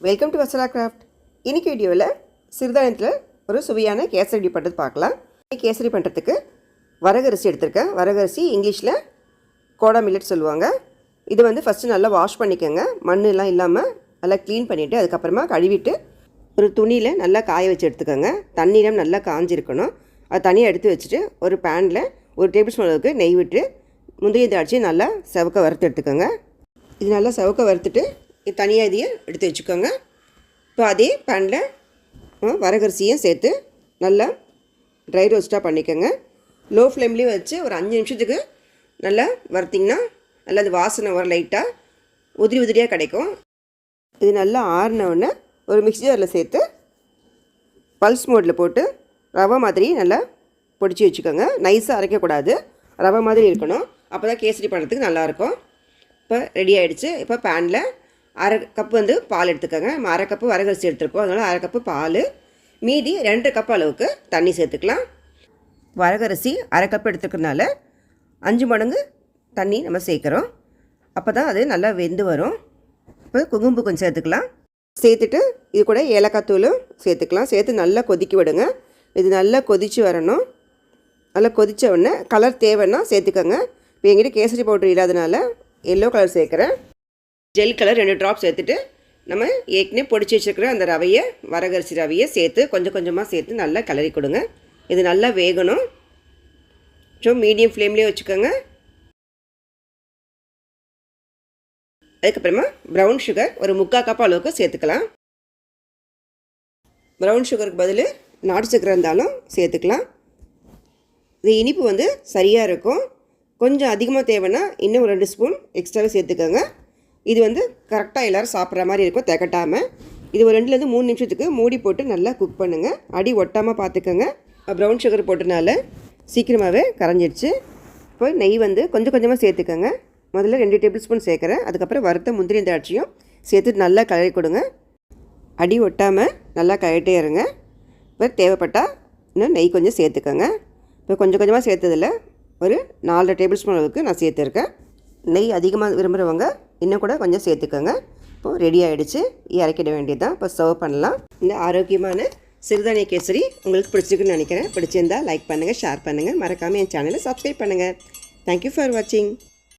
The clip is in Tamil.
Welcome to வசலா craft. இன்றைக்கி வீடியோவில் சிறுதானியத்தில் ஒரு சுவையான கேசரி பண்ணுறது பார்க்கலாம். கேசரி பண்ணுறதுக்கு வரகரிசி எடுத்திருக்கேன். வரகரிசி இங்கிலீஷில் கோடா மில்லட் சொல்லுவாங்க. இது வந்து ஃபஸ்ட்டு நல்லா வாஷ் பண்ணிக்கோங்க. மண்ணெலாம் இல்லாமல் நல்லா க்ளீன் பண்ணிவிட்டு அதுக்கப்புறமா கழுவிட்டு ஒரு துணியில் நல்லா காய வச்சு எடுத்துக்கோங்க. தண்ணியிலும் நல்லா காஞ்சிருக்கணும். அது தனியாக எடுத்து வச்சுட்டு ஒரு பேனில் ஒரு டேபிள் ஸ்பூன் அளவுக்கு நெய் விட்டு முந்திரி திராட்சை நல்லா செவக்க வறுத்து எடுத்துக்கோங்க. இது நல்லா செவக்க வறுத்துட்டு தனியாக இதையும் எடுத்து வச்சுக்கோங்க. இப்போ அதே பேனில் வரகரிசியும் சேர்த்து நல்லா ட்ரை ரோஸ்ட்டாக பண்ணிக்கோங்க. லோ ஃப்ளேம்லேயும் வச்சு ஒரு 5 நிமிஷத்துக்கு நல்லா வறுத்திங்கன்னா நல்லா அது வாசனை வர லைட்டாக உதிரி உதிரியாக கிடைக்கும். இது நல்லா ஆறினவுடனே ஒரு மிக்ஸி ஜாரில் சேர்த்து பல்ஸ் மோடில் போட்டு ரவை மாதிரி நல்லா பொடிச்சு வச்சுக்கோங்க. நைஸாக அரைக்கக்கூடாது, ரவை மாதிரி இருக்கணும். அப்போ தான் கேசரி பண்ணுறதுக்கு நல்லாயிருக்கும். இப்போ ரெடி ஆகிடுச்சு. இப்போ பேனில் அரை கப்பு வந்து பால் எடுத்துக்கோங்க. நம்ம அரை கப்பு வரகரிசி எடுத்துருக்கோம், அதனால் அரை கப்பு பால், மீதி 2 கப் அளவுக்கு தண்ணி சேர்த்துக்கலாம். வரகரிசி அரை கப்பு எடுத்துக்கிறதுனால 5 மடங்கு தண்ணி நம்ம சேர்க்குறோம். அப்போ தான் அது நல்லா வெந்து வரும். இப்போ குங்குமப்பூ கொஞ்சம் சேர்த்துக்கலாம். சேர்த்துட்டு இது கூட ஏலக்காய் தூளும் சேர்த்துக்கலாம். சேர்த்து நல்லா கொதிக்க விடுங்க. இது நல்லா கொதித்து வரணும். நல்லா கொதித்த உடனே கலர் தேவைன்னா சேர்த்துக்கோங்க. இப்போ எங்கிட்ட கேசரி பவுடர் இல்லாதனால எல்லோ கலர் சேர்க்குறேன். ஜெல் கலர் 2 ட்ராப் சேர்த்துட்டு நம்ம ஏற்கனவே பொடிச்சு வச்சுருக்கிற அந்த ரவையை, வரகரிசி ரவையை சேர்த்து கொஞ்சம் கொஞ்சமாக சேர்த்து நல்லா கிளறி கொடுங்க. இது நல்லா வேகணும். ஸோ மீடியம் ஃப்ளேம்லேயே வச்சுக்கோங்க. அதுக்கப்புறமா ப்ரௌன் சுகர் ஒரு 3/4 கப் அளவுக்கு சேர்த்துக்கலாம். ப்ரௌன் சுகருக்கு பதில் நாட்டு சக்கரை இருந்தாலும் சேர்த்துக்கலாம். இது இனிப்பு வந்து சரியாக இருக்கும். கொஞ்சம் அதிகமாக தேவைன்னா இன்னும் ஒரு 2 ஸ்பூன் எக்ஸ்ட்ராவே சேர்த்துக்கோங்க. இது வந்து கரெக்டாக எல்லோரும் சாப்பிட்ற மாதிரி இருக்கும், திகட்டாமல். இது ஒரு 2லேருந்து 3 நிமிஷத்துக்கு மூடி போட்டு நல்லா குக் பண்ணுங்கள். அடி ஒட்டாமல் பார்த்துக்கோங்க. ப்ரௌன் சுகர் போட்டனால சீக்கிரமாகவே கரைஞ்சிடுச்சு. இப்போ நெய் வந்து கொஞ்சம் கொஞ்சமாக சேர்த்துக்கோங்க. முதல்ல 2 டேபிள் ஸ்பூன் சேர்க்குறேன். அதுக்கப்புறம் வறுத்த முந்திரி திராட்சையும் சேர்த்து நல்லா கிளறி கொடுங்க. அடி ஒட்டாமல் நல்லா கிளறிட்டே இருங்க. இப்போ தேவைப்பட்டால் இன்னும் நெய் கொஞ்சம் சேர்த்துக்கோங்க. இப்போ கொஞ்சம் கொஞ்சமாக சேர்த்ததில் ஒரு 4 டேபிள் ஸ்பூன் அளவுக்கு நான் சேர்த்துருக்கேன். நெய் அதிகமாக விரும்புகிறவங்க இன்னும் கூட கொஞ்சம் சேர்த்துக்கோங்க. இப்போது ரெடி ஆகிடுச்சு. இறக்கிட வேண்டியது தான். இப்போ சர்வ் பண்ணலாம். இந்த ஆரோக்கியமான சிறுதானிய கேசரி உங்களுக்கு பிடிச்சிருக்குன்னு நினைக்கிறேன். பிடிச்சிருந்தால் லைக் பண்ணுங்கள், ஷேர் பண்ணுங்கள். மறக்காமல் என் சேனலை சப்ஸ்கிரைப் பண்ணுங்கள். தேங்க்யூ ஃபார் வாட்சிங்.